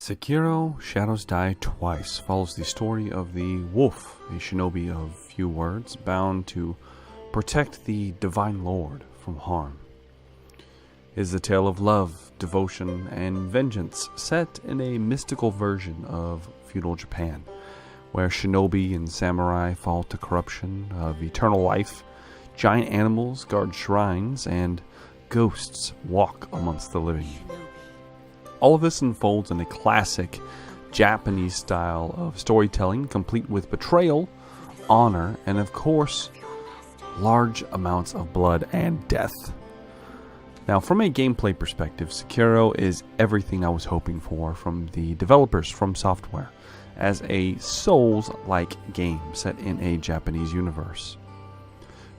Sekiro Shadows Die Twice follows the story of the wolf, a shinobi of few words, bound to protect the Divine Lord from harm. It is a tale of love, devotion, and vengeance set in a mystical version of feudal Japan, where shinobi and samurai fall to corruption of eternal life, giant animals guard shrines, and ghosts walk amongst the living. All of this unfolds in a classic Japanese style of storytelling, complete with betrayal, honor, and of course, large amounts of blood and death. Now, from a gameplay perspective, Sekiro is everything I was hoping for from the developers From Software, as a Souls-like game set in a Japanese universe.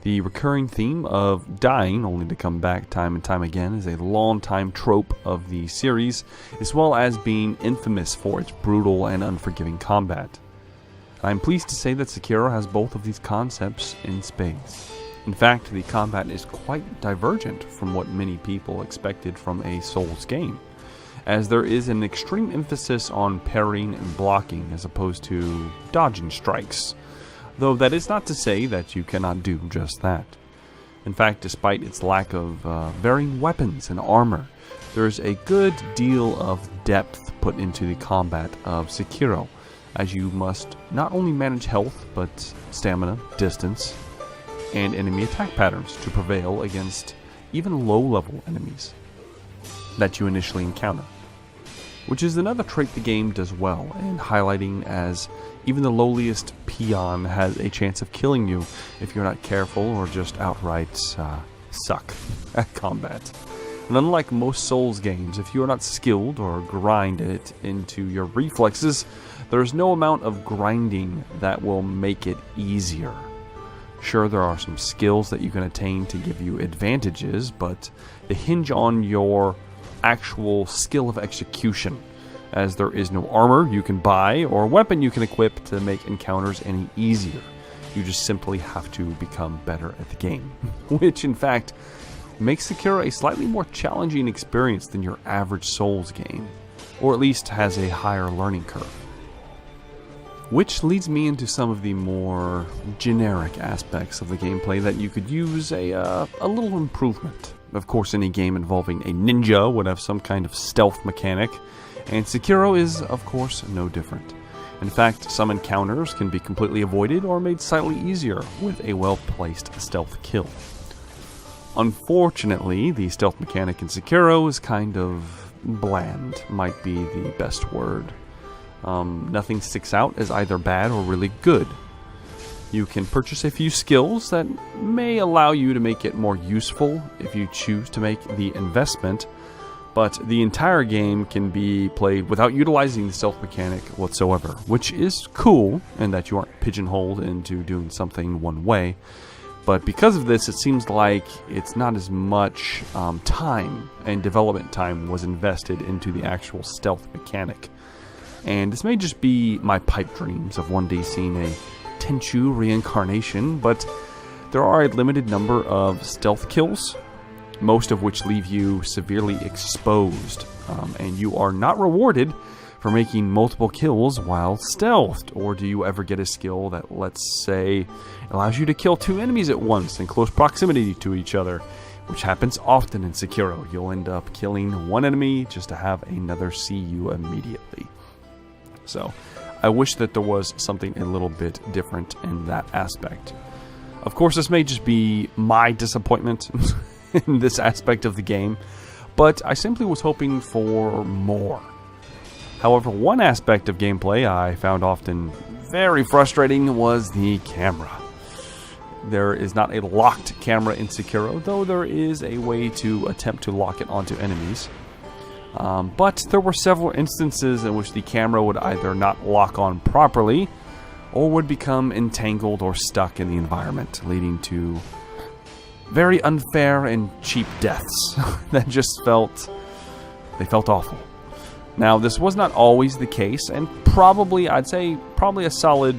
The recurring theme of dying only to come back time and time again is a long-time trope of the series, as well as being infamous for its brutal and unforgiving combat. I'm pleased to say that Sekiro has both of these concepts in spades. In fact, the combat is quite divergent from what many people expected from a Souls game, as there is an extreme emphasis on parrying and blocking as opposed to dodging strikes. Though that is not to say that you cannot do just that. In fact, despite its lack of varying weapons and armor, there is a good deal of depth put into the combat of Sekiro, as you must not only manage health, but stamina, distance, and enemy attack patterns to prevail against even low-level enemies that you initially encounter. Which is another trait the game does well, and highlighting as even the lowliest peon has a chance of killing you if you're not careful or just outright suck at combat. And unlike most Souls games, if you are not skilled or grind it into your reflexes, there is no amount of grinding that will make it easier. Sure, there are some skills that you can attain to give you advantages, but they hinge on your actual skill of execution, as there is no armor you can buy or weapon you can equip to make encounters any easier. You just simply have to become better at the game, which in fact makes Sekiro a slightly more challenging experience than your average Souls game, or at least has a higher learning curve. Which leads me into some of the more generic aspects of the gameplay that you could use a little improvement. Of course, any game involving a ninja would have some kind of stealth mechanic, and Sekiro is, of course, no different. In fact, some encounters can be completely avoided or made slightly easier with a well-placed stealth kill. Unfortunately, the stealth mechanic in Sekiro is kind of bland, might be the best word. Nothing sticks out as either bad or really good. You can purchase a few skills that may allow you to make it more useful if you choose to make the investment, but the entire game can be played without utilizing the stealth mechanic whatsoever, which is cool in that you aren't pigeonholed into doing something one way. But because of this, it seems like it's not as much time and development time was invested into the actual stealth mechanic. And this may just be my pipe dreams of one day seeing a Tenchu reincarnation, but there are a limited number of stealth kills, most of which leave you severely exposed, and you are not rewarded for making multiple kills while stealthed. Or do you ever get a skill that, let's say, allows you to kill two enemies at once in close proximity to each other, which happens often in Sekiro. You'll end up killing one enemy just to have another see you immediately. So, I wish that there was something a little bit different in that aspect. Of course, this may just be my disappointment in this aspect of the game, but I simply was hoping for more. However, one aspect of gameplay I found often very frustrating was the camera. There is not a locked camera in Sekiro, though there is a way to attempt to lock it onto enemies. But there were several instances in which the camera would either not lock on properly or would become entangled or stuck in the environment, leading to very unfair and cheap deaths that just felt awful. Now, this was not always the case, and I'd say a solid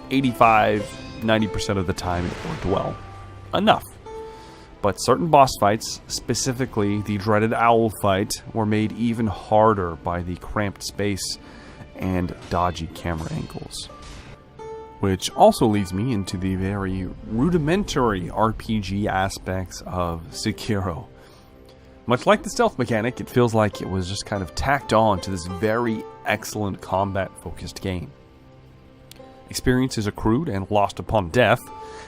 85-90% of the time it worked well enough. But certain boss fights, specifically the dreaded owl fight, were made even harder by the cramped space and dodgy camera angles. Which also leads me into the very rudimentary RPG aspects of Sekiro. Much like the stealth mechanic, it feels like it was just kind of tacked on to this very excellent combat-focused game. Experience is accrued and lost upon death,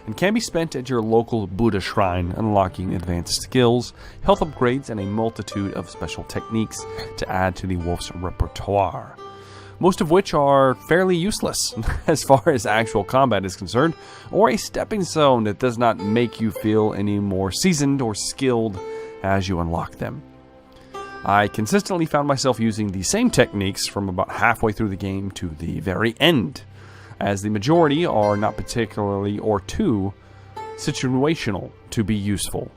and can be spent at your local Buddha shrine, unlocking advanced skills, health upgrades, and a multitude of special techniques to add to the wolf's repertoire. Most of which are fairly useless as far as actual combat is concerned, or a stepping stone that does not make you feel any more seasoned or skilled as you unlock them. I consistently found myself using the same techniques from about halfway through the game to the very end, as the majority are not particularly or too situational to be useful.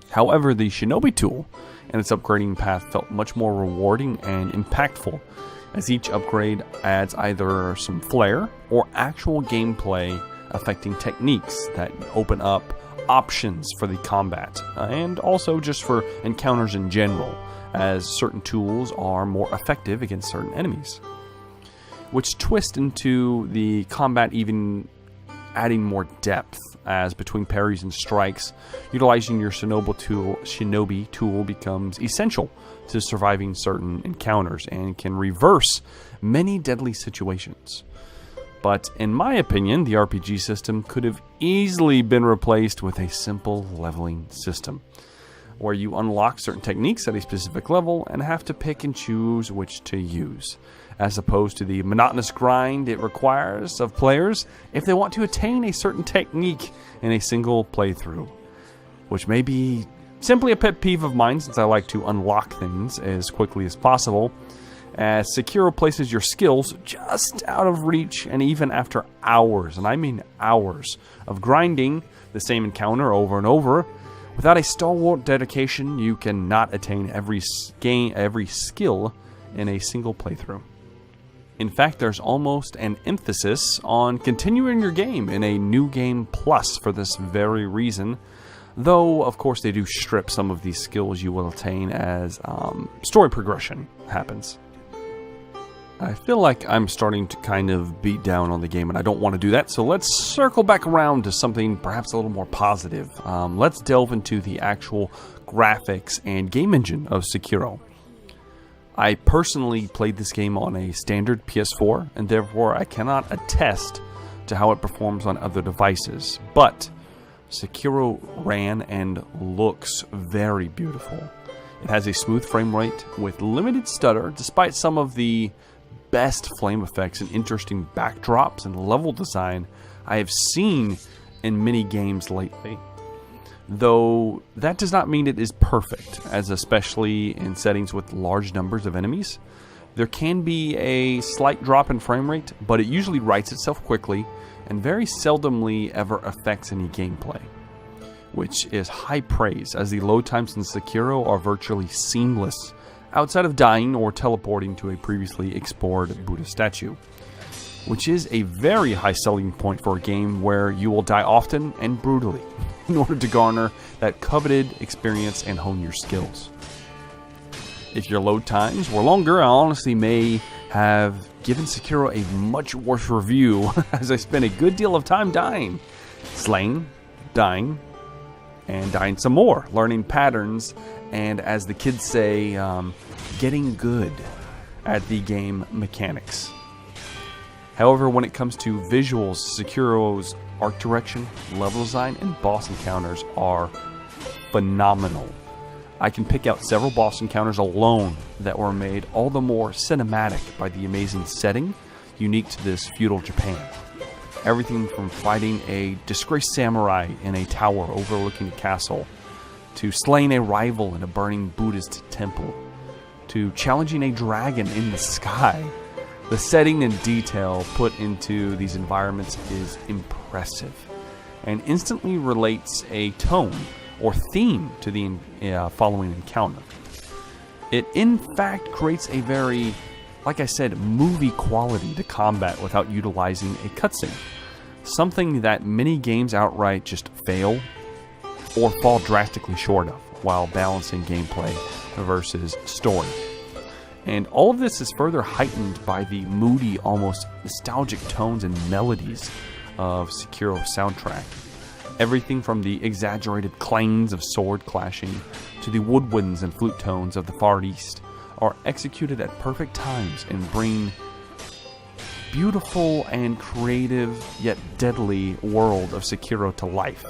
However, the Shinobi tool and its upgrading path felt much more rewarding and impactful, as each upgrade adds either some flair or actual gameplay affecting techniques that open up options for the combat, and also just for encounters in general, as certain tools are more effective against certain enemies. Which twist into the combat even adding more depth, as between parries and strikes, utilizing your Shinobi tool becomes essential to surviving certain encounters and can reverse many deadly situations. But in my opinion, the RPG system could have easily been replaced with a simple leveling system, where you unlock certain techniques at a specific level and have to pick and choose which to use, as opposed to the monotonous grind it requires of players if they want to attain a certain technique in a single playthrough, which may be simply a pet peeve of mine, since I like to unlock things as quickly as possible, as Sekiro places your skills just out of reach, and even after hours, and I mean hours, of grinding the same encounter over and over. Without a stalwart dedication, you cannot attain every skill in a single playthrough. In fact, there's almost an emphasis on continuing your game in a New Game Plus for this very reason, though of course they do strip some of these skills you will attain as story progression happens. I feel like I'm starting to kind of beat down on the game, and I don't want to do that, so let's circle back around to something perhaps a little more positive. Let's delve into the actual graphics and game engine of Sekiro. I personally played this game on a standard PS4, and therefore I cannot attest to how it performs on other devices, but Sekiro ran and looks very beautiful. It has a smooth frame rate with limited stutter, despite some of the best flame effects and interesting backdrops and level design I have seen in many games lately. Though that does not mean it is perfect, as especially in settings with large numbers of enemies, there can be a slight drop in frame rate, but it usually rights itself quickly and very seldomly ever affects any gameplay, which is high praise, as the load times in Sekiro are virtually seamless, outside of dying or teleporting to a previously explored Buddha statue, which is a very high selling point for a game where you will die often and brutally in order to garner that coveted experience and hone your skills. If your load times were longer, I honestly may have given Sekiro a much worse review, as I spent a good deal of time dying, slaying, dying, and dying some more, learning patterns, and as the kids say, getting good at the game mechanics. However, when it comes to visuals, Sekiro's art direction, level design, and boss encounters are phenomenal. I can pick out several boss encounters alone that were made all the more cinematic by the amazing setting unique to this feudal Japan. Everything from fighting a disgraced samurai in a tower overlooking a castle, to slaying a rival in a burning Buddhist temple, to challenging a dragon in the sky. The setting and detail put into these environments is impressive, and instantly relates a tone or theme to the following encounter. It in fact creates a very, like I said, movie quality to combat without utilizing a cutscene. Something that many games outright just fail or fall drastically short of while balancing gameplay versus story. And all of this is further heightened by the moody, almost nostalgic tones and melodies of Sekiro's soundtrack. Everything from the exaggerated clangs of sword clashing to the woodwinds and flute tones of the Far East are executed at perfect times and bring beautiful and creative yet deadly world of Sekiro to life.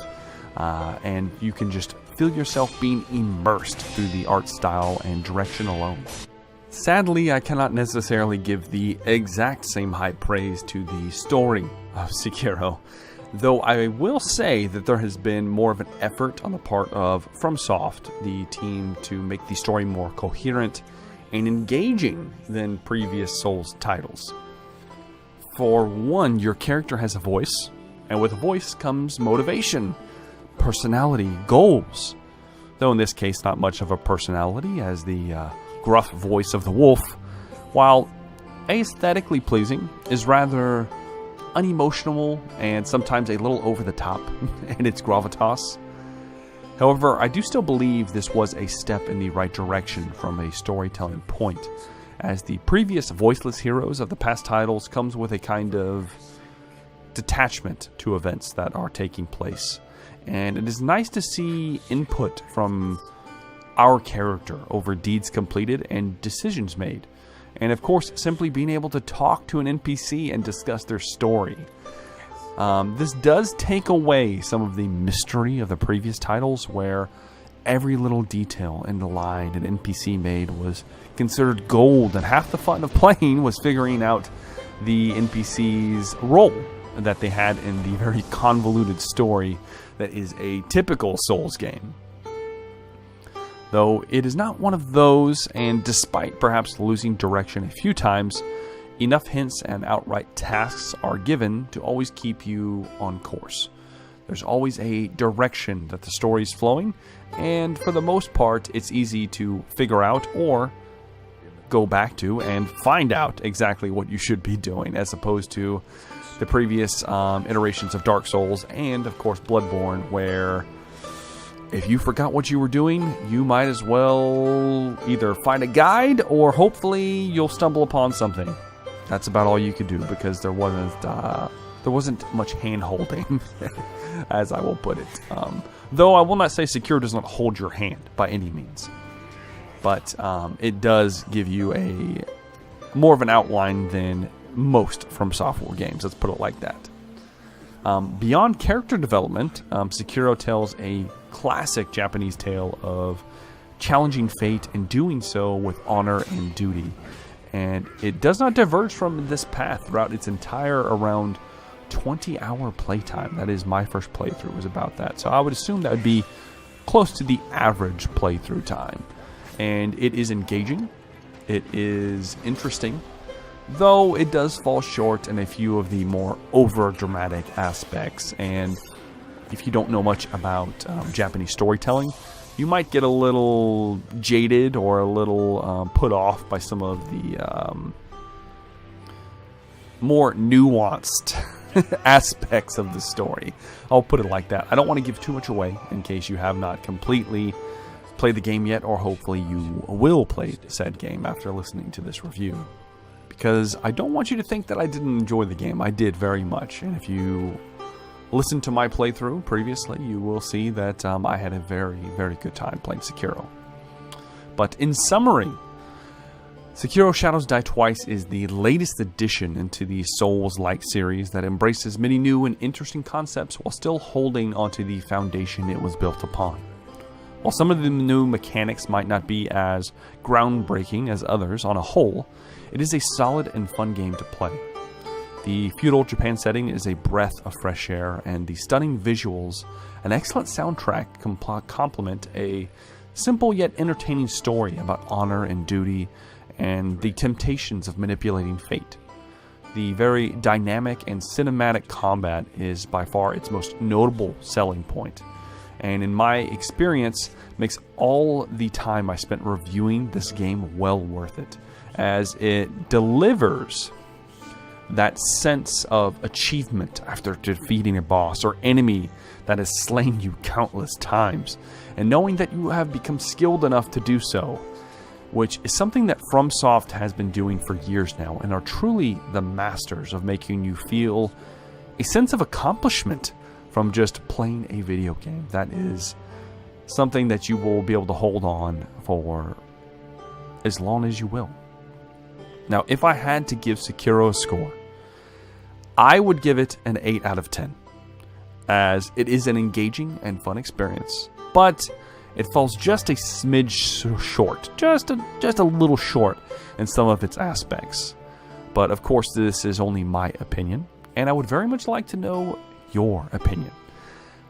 And you can just feel yourself being immersed through the art style and direction alone. Sadly, I cannot necessarily give the exact same high praise to the story of Sekiro, though I will say that there has been more of an effort on the part of FromSoft, the team, to make the story more coherent and engaging than previous Souls titles. For one, your character has a voice, and with a voice comes motivation, personality, goals. Though in this case, not much of a personality, as the gruff voice of the wolf, while aesthetically pleasing, is rather unemotional and sometimes a little over the top in its gravitas. However, I do still believe this was a step in the right direction from a storytelling point, as the previous voiceless heroes of the past titles comes with a kind of detachment to events that are taking place. And it is nice to see input from our character over deeds completed and decisions made. And of course, simply being able to talk to an NPC and discuss their story. This does take away some of the mystery of the previous titles, where every little detail in the line an NPC made was considered gold, and half the fun of playing was figuring out the NPC's role that they had in the very convoluted story that is a typical Souls game. Though it is not one of those, and despite perhaps losing direction a few times, enough hints and outright tasks are given to always keep you on course. There's always a direction that the story is flowing, and for the most part, it's easy to figure out or go back to and find out exactly what you should be doing, as opposed to the previous iterations of Dark Souls and, of course, Bloodborne, where if you forgot what you were doing, you might as well either find a guide or hopefully you'll stumble upon something. That's about all you could do, because there wasn't much hand-holding, as I will put it. Though I will not say Sekiro does not hold your hand by any means, but it does give you a more of an outline than most from software games. Let's put it like that. Beyond character development, Sekiro tells a classic Japanese tale of challenging fate and doing so with honor and duty. And it does not diverge from this path throughout its entire around 20-hour playtime. That is, my first playthrough was about that. So I would assume that would be close to the average playthrough time. And it is engaging. It is interesting. Though it does fall short in a few of the more over-dramatic aspects. And if you don't know much about Japanese storytelling, you might get a little jaded or a little put off by some of the more nuanced aspects of the story. I'll put it like that. I don't want to give too much away in case you have not completely played the game yet, or hopefully you will play said game after listening to this review. Because I don't want you to think that I didn't enjoy the game. I did very much. And if you listen to my playthrough previously, you will see that I had a very, very good time playing Sekiro. But in summary, Sekiro Shadows Die Twice is the latest addition into the Souls-like series that embraces many new and interesting concepts while still holding onto the foundation it was built upon. While some of the new mechanics might not be as groundbreaking as others on a whole, it is a solid and fun game to play. The feudal Japan setting is a breath of fresh air, and the stunning visuals and excellent soundtrack complement a simple yet entertaining story about honor and duty and the temptations of manipulating fate. The very dynamic and cinematic combat is by far its most notable selling point, and in my experience makes all the time I spent reviewing this game well worth it, as it delivers that sense of achievement after defeating a boss or enemy that has slain you countless times, and knowing that you have become skilled enough to do so, which is something that FromSoft has been doing for years now and are truly the masters of making you feel a sense of accomplishment from just playing a video game. That is something that you will be able to hold on for as long as you will. Now, if I had to give Sekiro a score, I would give it an 8 out of 10, as it is an engaging and fun experience, but it falls just a smidge short, just a little short in some of its aspects. But of course, this is only my opinion, and I would very much like to know your opinion.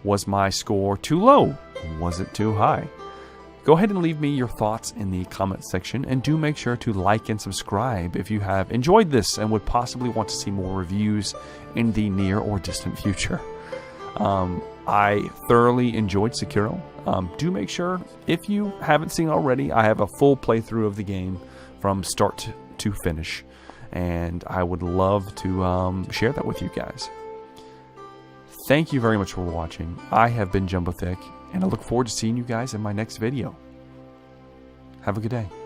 Was my score too low? Was it too high? Go ahead and leave me your thoughts in the comment section, and do make sure to like and subscribe if you have enjoyed this and would possibly want to see more reviews in the near or distant future. I thoroughly enjoyed Sekiro. Do make sure, if you haven't seen already, I have a full playthrough of the game from start to finish, and I would love to share that with you guys. Thank you very much for watching. I have been Jumbo Thick, and I look forward to seeing you guys in my next video. Have a good day.